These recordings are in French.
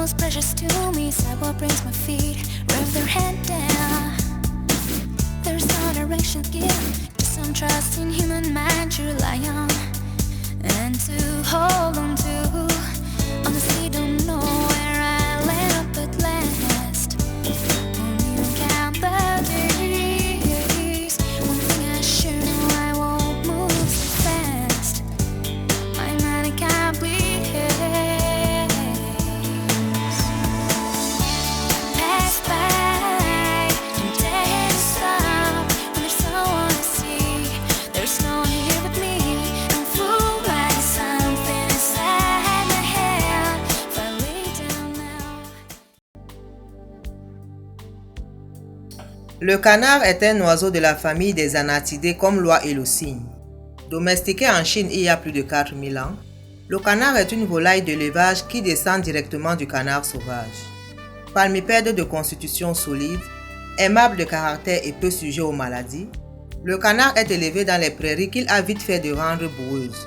most precious to me. Sidewalk brings my feet, rev their head down. There's no direction given, just some trust in human mind to rely on and to hold on to. Honestly, don't know where I land up at last. Won't even count the days. One thing I sure know, I won't move so fast. My mind can't bleed. Pass by, don't dare to stop. When there's someone to see, there's no one here but me. I'm fooled by something inside my head. If I lay down now. Le canard est un oiseau de la famille des Anatidés comme l'oie et le cygne. Domestiqué en Chine il y a plus de 4000 ans, le canard est une volaille d'élevage qui descend directement du canard sauvage. Palmipède de constitution solide, aimable de caractère et peu sujet aux maladies, le canard est élevé dans les prairies qu'il a vite fait de rendre boueuses.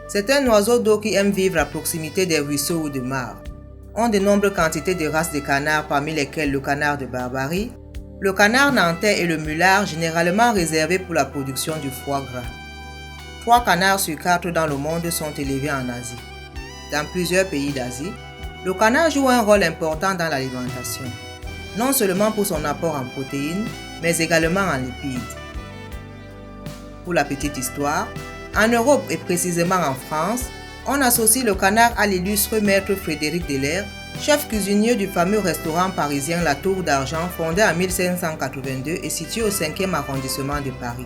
C'est un oiseau d'eau qui aime vivre à proximité des ruisseaux ou de mares. On dénombre quantité de races de canards parmi lesquelles le canard de Barbarie, le canard nantais et le mulard généralement réservés pour la production du foie gras. 3 canards sur 4 dans le monde sont élevés en Asie. Dans plusieurs pays d'Asie, le canard joue un rôle important dans l'alimentation, non seulement pour son apport en protéines, mais également en lipides. Pour la petite histoire, en Europe et précisément en France, on associe le canard à l'illustre maître Frédéric Delerre, chef cuisinier du fameux restaurant parisien La Tour d'Argent fondé en 1582 et situé au 5e arrondissement de Paris.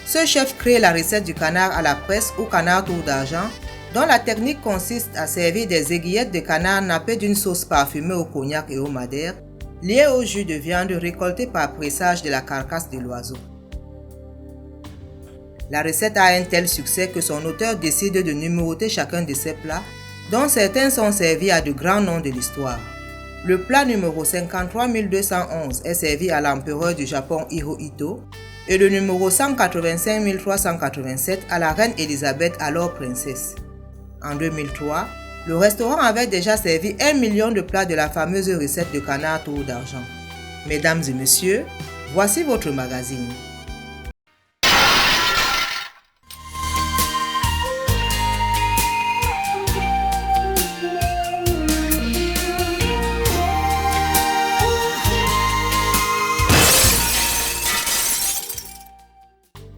Ce chef crée la recette du canard à la presse ou canard tour d'argent, dont la technique consiste à servir des aiguillettes de canard nappées d'une sauce parfumée au cognac et au madère, liées au jus de viande récolté par pressage de la carcasse de l'oiseau. La recette a un tel succès que son auteur décide de numéroter chacun de ses plats, dont certains sont servis à de grands noms de l'histoire. Le plat numéro 53211 est servi à l'empereur du Japon Hirohito et le numéro 185387 à la reine Elisabeth, alors princesse. En 2003, le restaurant avait déjà servi 1 million de plats de la fameuse recette de canard tour d'argent. Mesdames et messieurs, voici votre magazine.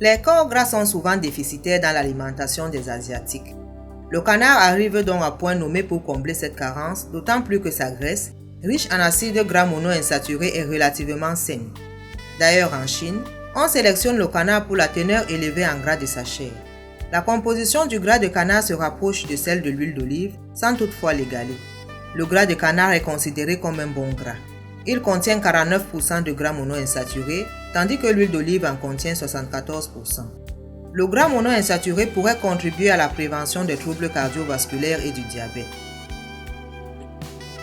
Les corps gras sont souvent déficitaires dans l'alimentation des Asiatiques. Le canard arrive donc à point nommé pour combler cette carence, d'autant plus que sa graisse, riche en acides gras monoinsaturés, est relativement saine. D'ailleurs, en Chine, on sélectionne le canard pour la teneur élevée en gras de sa chair. La composition du gras de canard se rapproche de celle de l'huile d'olive, sans toutefois l'égaler. Le gras de canard est considéré comme un bon gras. Il contient 49% de gras monoinsaturés, tandis que l'huile d'olive en contient 74%. Le gras monoinsaturé pourrait contribuer à la prévention des troubles cardiovasculaires et du diabète.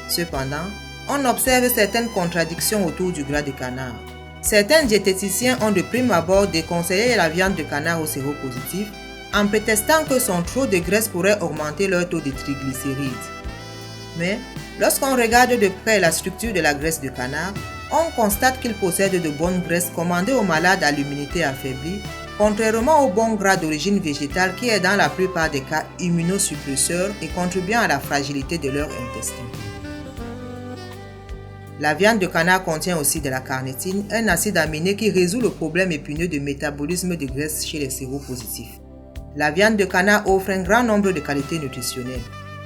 Cependant, on observe certaines contradictions autour du gras de canard. Certains diététiciens ont de prime abord déconseillé la viande de canard au séropositif en prétextant que son trop de graisse pourrait augmenter leur taux de triglycérides. Mais, lorsqu'on regarde de près la structure de la graisse de canard, on constate qu'il possède de bonnes graisses commandées aux malades à l'immunité affaiblie, contrairement au bon gras d'origine végétale qui est dans la plupart des cas immunosuppresseur et contribuant à la fragilité de leur intestin. La viande de canard contient aussi de la carnitine, un acide aminé qui résout le problème épineux de métabolisme de graisse chez les séropositifs. La viande de canard offre un grand nombre de qualités nutritionnelles.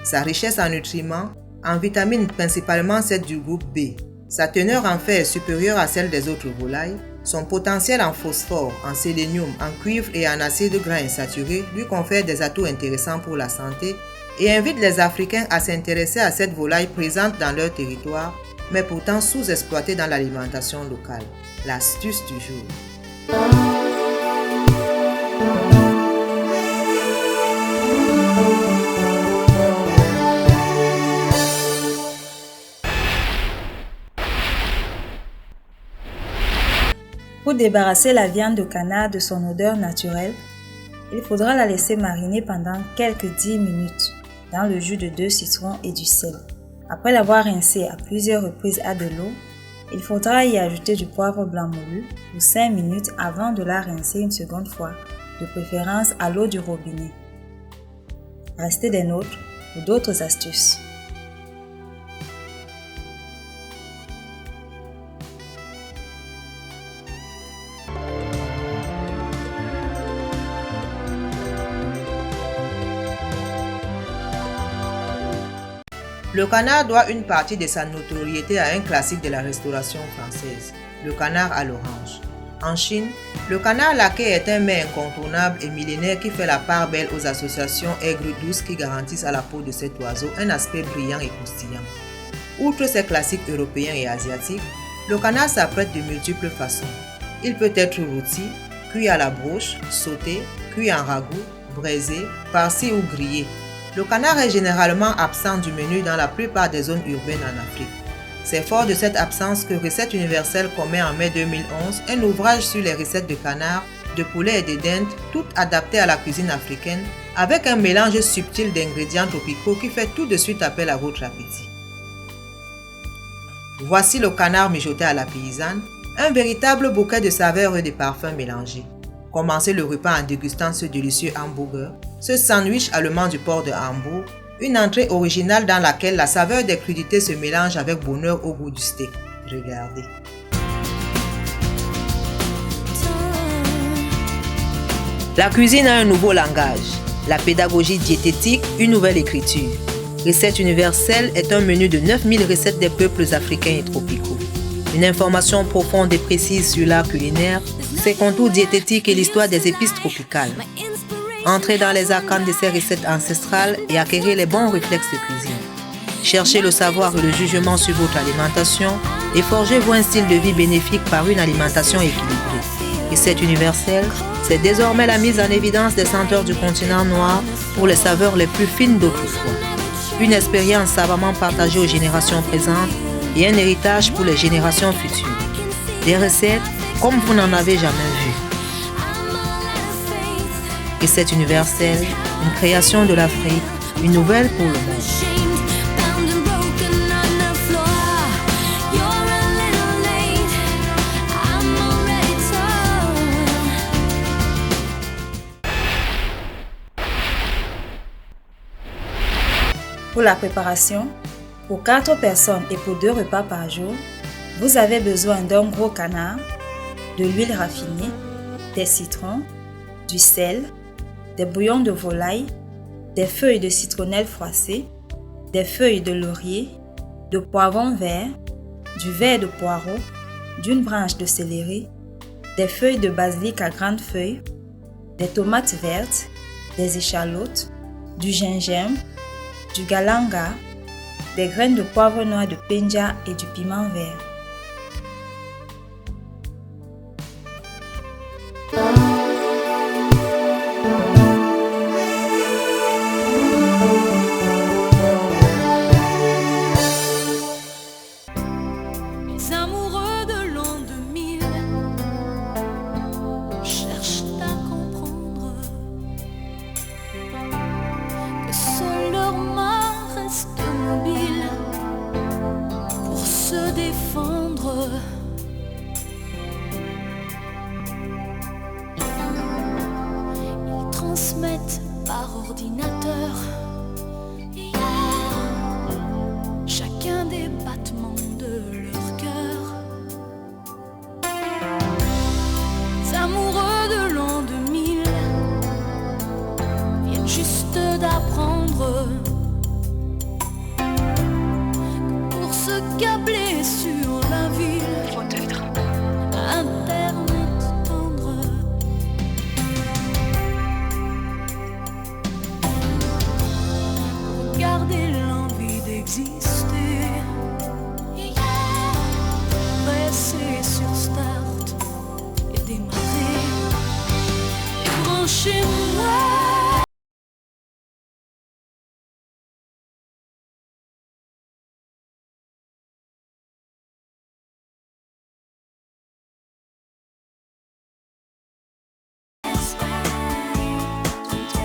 Sa richesse en nutriments, en vitamines principalement celles du groupe B, sa teneur en fer est supérieure à celle des autres volailles, son potentiel en phosphore, en sélénium, en cuivre et en acides gras insaturés lui confère des atouts intéressants pour la santé et invite les Africains à s'intéresser à cette volaille présente dans leur territoire, mais pourtant sous-exploitée dans l'alimentation locale. L'astuce du jour. Pour débarrasser la viande de canard de son odeur naturelle, il faudra la laisser mariner pendant quelques 10 minutes dans le jus de 2 citrons et du sel. Après l'avoir rincé à plusieurs reprises à de l'eau, il faudra y ajouter du poivre blanc moulu pour 5 minutes avant de la rincer une seconde fois, de préférence à l'eau du robinet. Restez des nôtres pour d'autres astuces. Le canard doit une partie de sa notoriété à un classique de la restauration française, le canard à l'orange. En Chine, le canard laqué est un mets incontournable et millénaire qui fait la part belle aux associations aigres-douces qui garantissent à la peau de cet oiseau un aspect brillant et croustillant. Outre ses classiques européens et asiatiques, le canard s'apprête de multiples façons. Il peut être rôti, cuit à la broche, sauté, cuit en ragoût, braisé, farci ou grillé. Le canard est généralement absent du menu dans la plupart des zones urbaines en Afrique. C'est fort de cette absence que Recettes universelles commet en mai 2011 un ouvrage sur les recettes de canard, de poulet et de dinde, toutes adaptées à la cuisine africaine, avec un mélange subtil d'ingrédients tropicaux qui fait tout de suite appel à votre appétit. Voici le canard mijoté à la paysanne, un véritable bouquet de saveurs et de parfums mélangés. Commencez le repas en dégustant ce délicieux hamburger, ce sandwich allemand du port de Hambourg, une entrée originale dans laquelle la saveur des crudités se mélange avec bonheur au goût du steak. Regardez. La cuisine a un nouveau langage. La pédagogie diététique, une nouvelle écriture. Recettes universelles est un menu de 9000 recettes des peuples africains et tropicaux. Une information profonde et précise sur l'art culinaire, ses contours diététiques et l'histoire des épices tropicales. Entrez dans les arcanes de ces recettes ancestrales et acquérez les bons réflexes de cuisine. Cherchez le savoir et le jugement sur votre alimentation et forgez-vous un style de vie bénéfique par une alimentation équilibrée. Recettes universelles, c'est désormais la mise en évidence des senteurs du continent noir pour les saveurs les plus fines d'autrefois. Une expérience savamment partagée aux générations présentes et un héritage pour les générations futures. Des recettes comme vous n'en avez jamais vu. Recettes universelles, une création de l'Afrique, une nouvelle pour le monde. Pour la préparation, pour 4 personnes et pour 2 repas par jour, vous avez besoin d'un gros canard, de l'huile raffinée, des citrons, du sel, des bouillons de volaille, des feuilles de citronnelle froissées, des feuilles de laurier, de poivron vert, du verre de poireau, d'une branche de céleri, des feuilles de basilic à grandes feuilles, des tomates vertes, des échalotes, du gingembre, du galanga, des graines de poivre noir de penja et du piment vert. Les amoureux de l'an 2000 cherchent à comprendre que seul leur main reste mobile pour se défendre. Ils transmettent par ordinateur chacun des battements de leur cœur. Les amoureux de l'an 2000 viennent juste d'apprendre que pour se câbler sur la ville, faut être Internet tendre. Pour garder l'envie d'exister, presser sur start et démarrer. Et branchez-moi.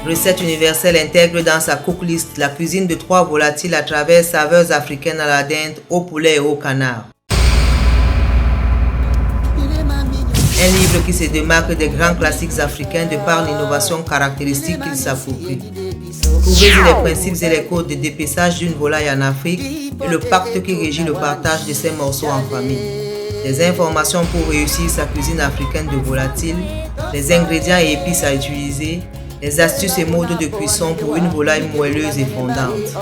Recette universelle intègre dans sa cooklist la cuisine de 3 volatiles à travers saveurs africaines à la dinde, au poulet et au canard. Un livre qui se démarque des grands classiques africains de par l'innovation caractéristique qu'il s'approprie. Trouvez-y les principes et les codes de dépeçage d'une volaille en Afrique et le pacte qui régit le partage de ces morceaux en famille. Des informations pour réussir sa cuisine africaine de volatile, les ingrédients et épices à utiliser, les astuces et modes de cuisson pour une volaille moelleuse et fondante.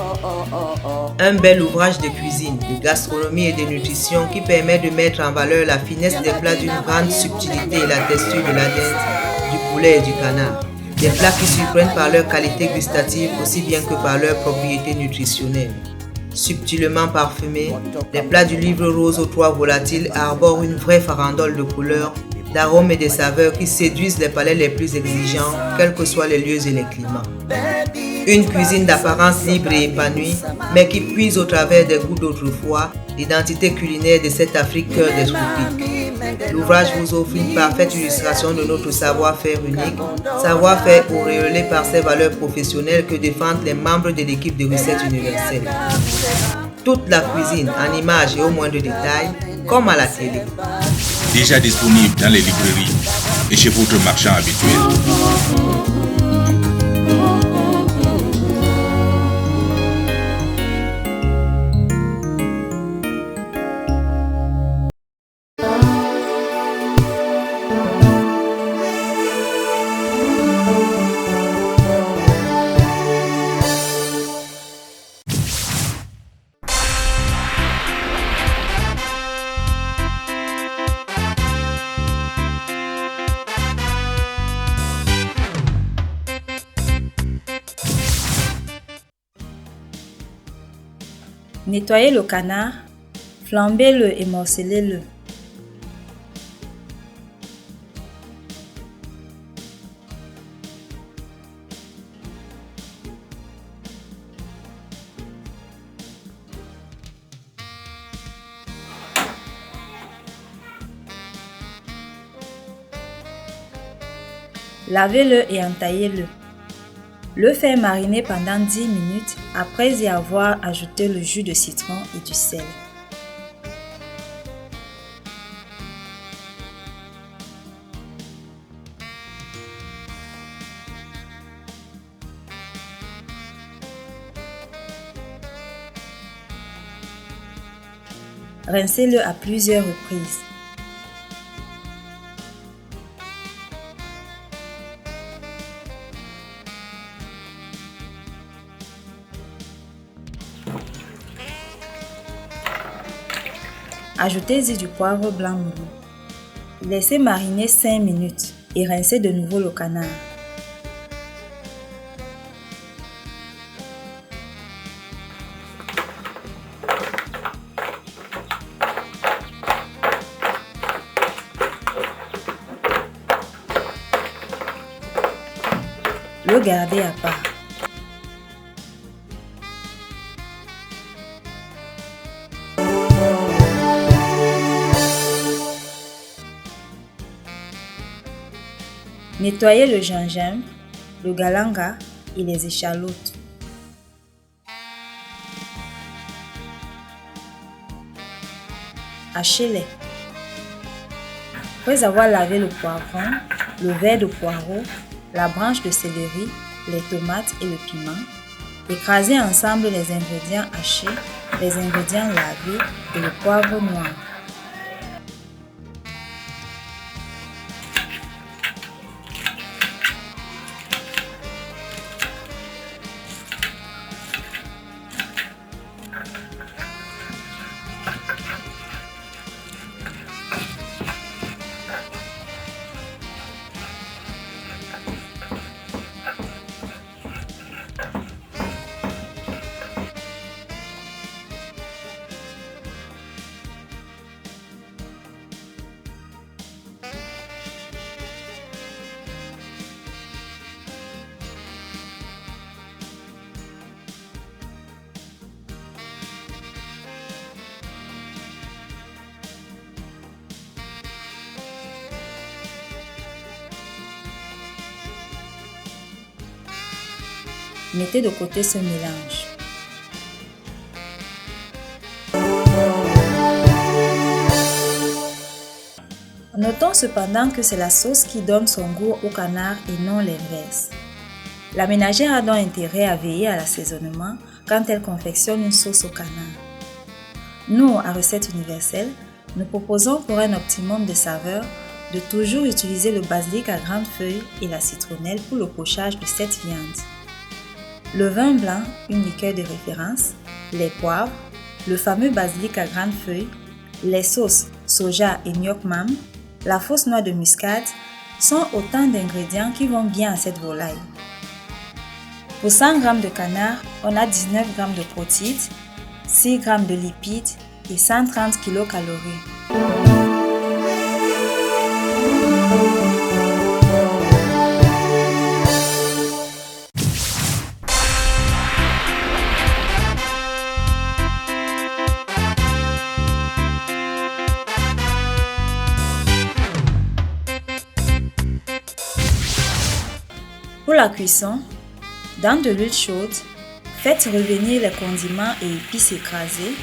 Un bel ouvrage de cuisine, de gastronomie et de nutrition qui permet de mettre en valeur la finesse des plats d'une grande subtilité et la texture de la dinde, du poulet et du canard. Des plats qui surprennent par leur qualité gustative aussi bien que par leurs propriétés nutritionnelles. Subtilement parfumés, les plats du livre rose aux 3 volatiles arborent une vraie farandole de couleurs, d'arômes et de saveurs qui séduisent les palais les plus exigeants, quels que soient les lieux et les climats. Une cuisine d'apparence libre et épanouie, mais qui puise au travers des goûts d'autrefois, l'identité culinaire de cette Afrique cœur des tropiques. L'ouvrage vous offre une parfaite illustration de notre savoir-faire unique, savoir-faire auréolé par ses valeurs professionnelles que défendent les membres de l'équipe de Recettes universelles. Toute la cuisine en images et au moindre détail, comme à la télé. Déjà disponible dans les librairies et chez votre marchand habituel. Nettoyez le canard, flambez-le et morcelez-le. Lavez-le et entaillez-le. Le faire mariner pendant 10 minutes après y avoir ajouté le jus de citron et du sel. Rincez-le à plusieurs reprises. Ajoutez-y du poivre blanc moulu. Laissez mariner 5 minutes et rincez de nouveau le canard. Le gardez à part. Nettoyez le gingembre, le galanga et les échalotes. Hachez-les. Après avoir lavé le poivron, le verre de poireau, la branche de céleri, les tomates et le piment, écrasez ensemble les ingrédients hachés, les ingrédients lavés et le poivre noir. Mettez de côté ce mélange. Notons cependant que c'est la sauce qui donne son goût au canard et non l'inverse. La ménagère a donc intérêt à veiller à l'assaisonnement quand elle confectionne une sauce au canard. Nous, à Recette Universelle, nous proposons pour un optimum de saveur de toujours utiliser le basilic à grandes feuilles et la citronnelle pour le pochage de cette viande. Le vin blanc, une liqueur de référence, les poivres, le fameux basilic à grandes feuilles, les sauces soja et gnoc mam, la fausse noix de muscade sont autant d'ingrédients qui vont bien à cette volaille. Pour 100 g de canard, on a 19 g de protéines, 6 g de lipides et 130 kcal. Pour la cuisson, dans de l'huile chaude, faites revenir les condiments et épices écrasés.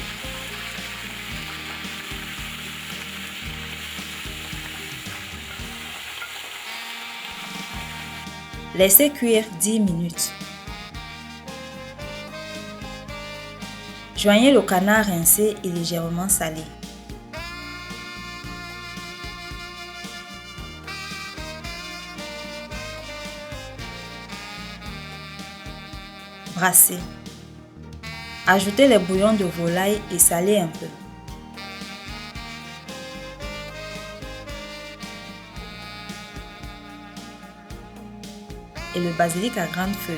Laissez cuire 10 minutes. Joignez le canard rincé et légèrement salé. Brassez. Ajoutez les bouillons de volaille et salez un peu. Et le basilic à grandes feuilles.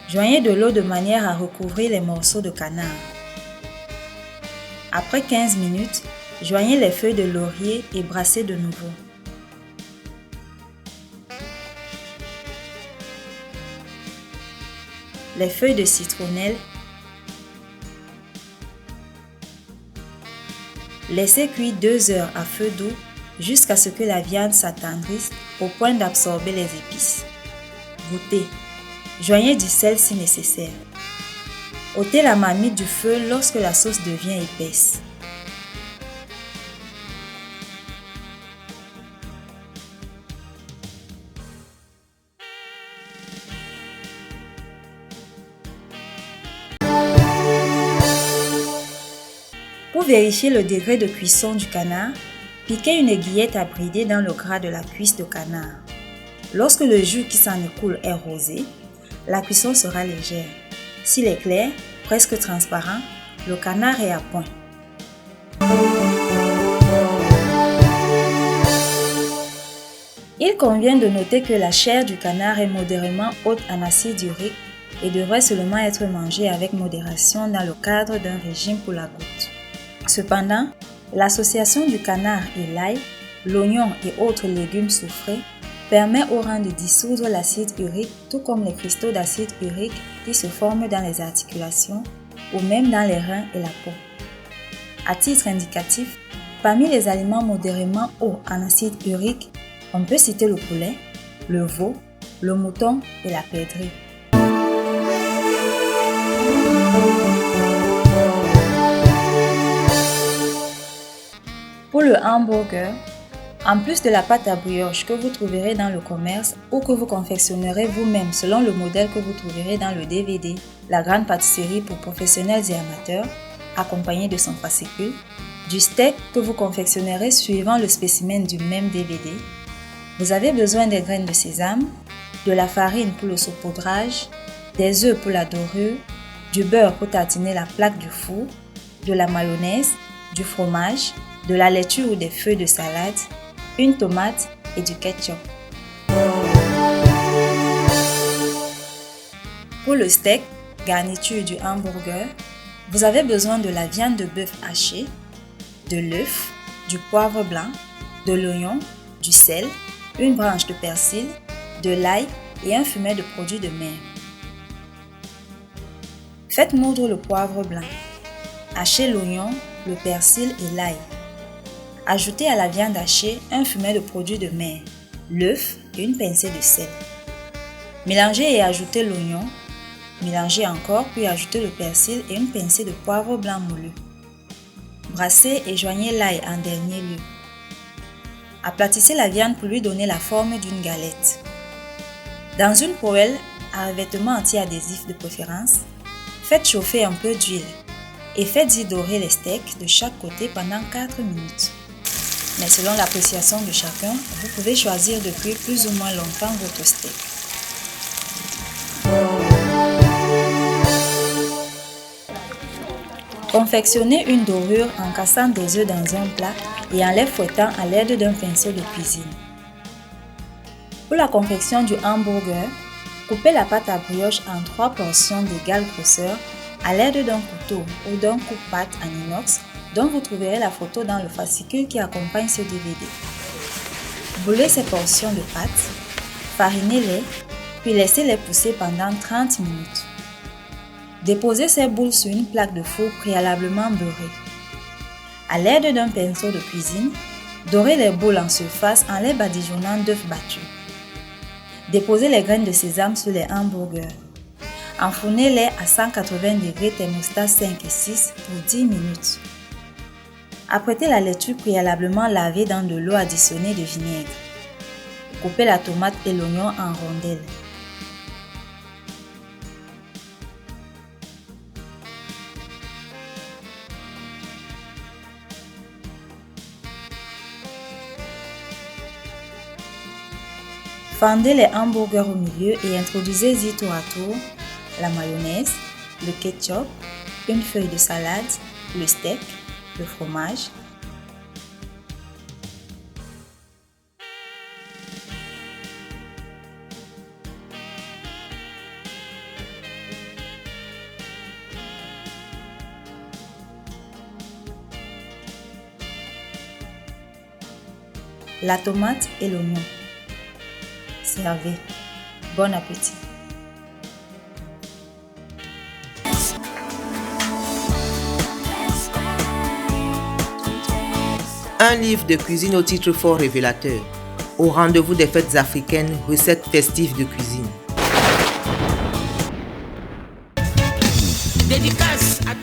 Joignez de l'eau de manière à recouvrir les morceaux de canard. Après 15 minutes, joignez les feuilles de laurier et brassez de nouveau. Les feuilles de citronnelle. Laissez cuire 2 heures à feu doux jusqu'à ce que la viande s'attendrisse au point d'absorber les épices. Goûtez. Joignez du sel si nécessaire. ôtez la marmite du feu lorsque la sauce devient épaisse. Pour vérifier le degré de cuisson du canard, piquez une aiguillette à brider dans le gras de la cuisse de canard. Lorsque le jus qui s'en écoule est rosé, la cuisson sera légère. S'il est clair, presque transparent, le canard est à point. Il convient de noter que la chair du canard est modérément haute en acide urique et devrait seulement être mangée avec modération dans le cadre d'un régime pour la goutte. Cependant, l'association du canard et l'ail, l'oignon et autres légumes soufrés permet au rein de dissoudre l'acide urique, tout comme les cristaux d'acide urique qui se forment dans les articulations ou même dans les reins et la peau. À titre indicatif, parmi les aliments modérément hauts en acide urique, on peut citer le poulet, le veau, le mouton et la perdrix. Pour le hamburger, en plus de la pâte à brioche que vous trouverez dans le commerce ou que vous confectionnerez vous-même selon le modèle que vous trouverez dans le DVD La Grande Pâtisserie pour professionnels et amateurs, accompagné de son fascicule, du steak que vous confectionnerez suivant le spécimen du même DVD, vous avez besoin des graines de sésame, de la farine pour le saupoudrage, des œufs pour la dorure, du beurre pour tartiner la plaque du four, de la mayonnaise, du fromage, de la laitue ou des feuilles de salade, une tomate et du ketchup. Pour le steak, garniture du hamburger, vous avez besoin de la viande de bœuf hachée, de l'œuf, du poivre blanc, de l'oignon, du sel, une branche de persil, de l'ail et un fumet de produits de mer. Faites moudre le poivre blanc. Hachez l'oignon, le persil et l'ail. Ajoutez à la viande hachée un fumet de produits de mer, l'œuf et une pincée de sel. Mélangez et ajoutez l'oignon. Mélangez encore puis ajoutez le persil et une pincée de poivre blanc moulu. Brassez et joignez l'ail en dernier lieu. Aplatissez la viande pour lui donner la forme d'une galette. Dans une poêle, à revêtement anti-adhésif de préférence, faites chauffer un peu d'huile et faites-y dorer les steaks de chaque côté pendant 4 minutes. Mais selon l'appréciation de chacun, vous pouvez choisir de cuire plus ou moins longtemps votre steak. Confectionnez une dorure en cassant des œufs dans un plat et en les fouettant à l'aide d'un pinceau de cuisine. Pour la confection du hamburger, coupez la pâte à brioche en 3 portions d'égale grosseur à l'aide d'un couteau ou d'un coupe-pâte en inox dont vous trouverez la photo dans le fascicule qui accompagne ce DVD. Boulez ces portions de pâte, farinez-les, puis laissez-les pousser pendant 30 minutes. Déposez ces boules sur une plaque de four préalablement beurrée. À l'aide d'un pinceau de cuisine, dorez les boules en surface en les badigeonnant d'œufs battus. Déposez les graines de sésame sur les hamburgers. Enfournez-les à 180 degrés thermostat 5 et 6 pour 10 minutes. Apprêtez la laitue préalablement lavée dans de l'eau additionnée de vinaigre. Coupez la tomate et l'oignon en rondelles. Fendez les hamburgers au milieu et introduisez-y tour à tour la mayonnaise, le ketchup, une feuille de salade, le steak, le fromage. La tomate et l'oignon. Servez. Bon appétit. Un livre de cuisine au titre fort révélateur. Au rendez-vous des fêtes africaines, recettes festives de cuisine.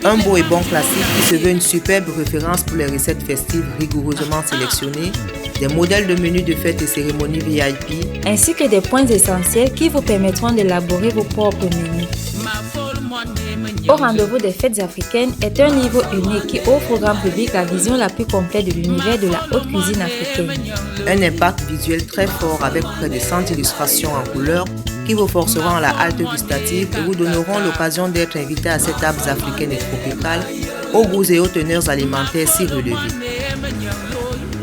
Un beau et bon classique qui se veut une superbe référence pour les recettes festives rigoureusement sélectionnées, des modèles de menus de fêtes et cérémonies VIP, ainsi que des points essentiels qui vous permettront d'élaborer vos propres menus. Au rendez-vous des fêtes africaines est un livre unique qui offre au grand public la vision la plus complète de l'univers de la haute cuisine africaine. Un impact visuel très fort avec près de 100 illustrations en couleur qui vous forceront à la halte gustative et vous donneront l'occasion d'être invité à ces tables africaines et tropicales aux goûts et aux teneurs alimentaires si relevés.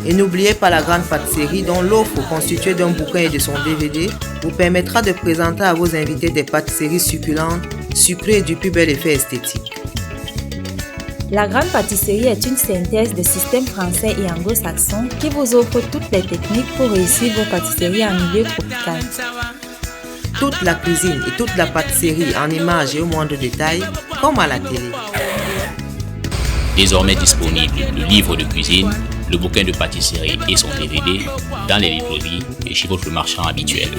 Et n'oubliez pas la grande pâtisserie dont l'offre constituée d'un bouquin et de son DVD vous permettra de présenter à vos invités des pâtisseries succulentes, sucrées et du plus bel effet esthétique. La grande pâtisserie est une synthèse des systèmes français et anglo-saxons qui vous offre toutes les techniques pour réussir vos pâtisseries en milieu tropical. Toute la cuisine et toute la pâtisserie en images et au moindre détail, comme à la télé. Désormais disponible le livre de cuisine, le bouquin de pâtisserie et son DVD dans les librairies et chez votre marchand habituel.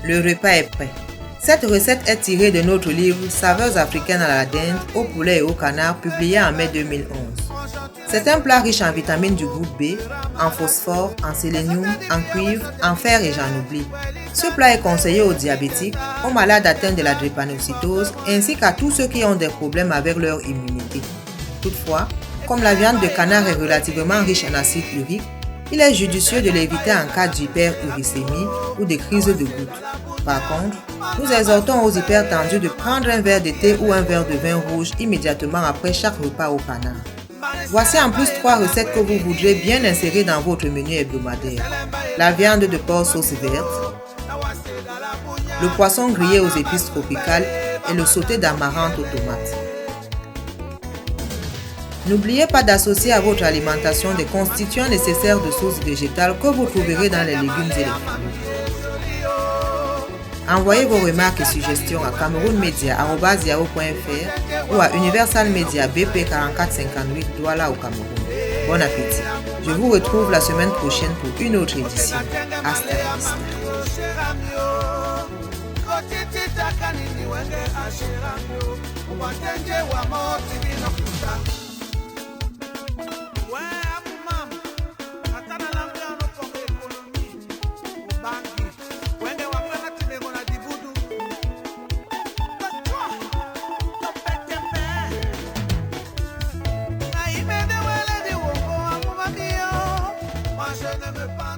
Le repas est prêt. Cette recette est tirée de notre livre Saveurs africaines à la dinde, au poulet et au canard, publié en mai 2011. C'est un plat riche en vitamines du groupe B, en phosphore, en sélénium, en cuivre, en fer et j'en oublie. Ce plat est conseillé aux diabétiques, aux malades atteints de la drépanocytose ainsi qu'à tous ceux qui ont des problèmes avec leur immunité. Toutefois, comme la viande de canard est relativement riche en acide urique, il est judicieux de l'éviter en cas d'hyperuricémie ou de crise de goutte. Par contre, nous exhortons aux hypertendus de prendre un verre de thé ou un verre de vin rouge immédiatement après chaque repas au canard. Voici en plus 3 recettes que vous voudrez bien insérer dans votre menu hebdomadaire. La viande de porc sauce verte, le poisson grillé aux épices tropicales et le sauté d'amarante aux tomates. N'oubliez pas d'associer à votre alimentation des constituants nécessaires de sauce végétale que vous trouverez dans les légumes et les fruits. Envoyez vos remarques et suggestions à camerounmedia@yahoo.fr ou à Universal Media BP 4458 Douala au Cameroun. Bon appétit. Je vous retrouve la semaine prochaine pour une autre édition. Hasta la vista. Je ne veux pas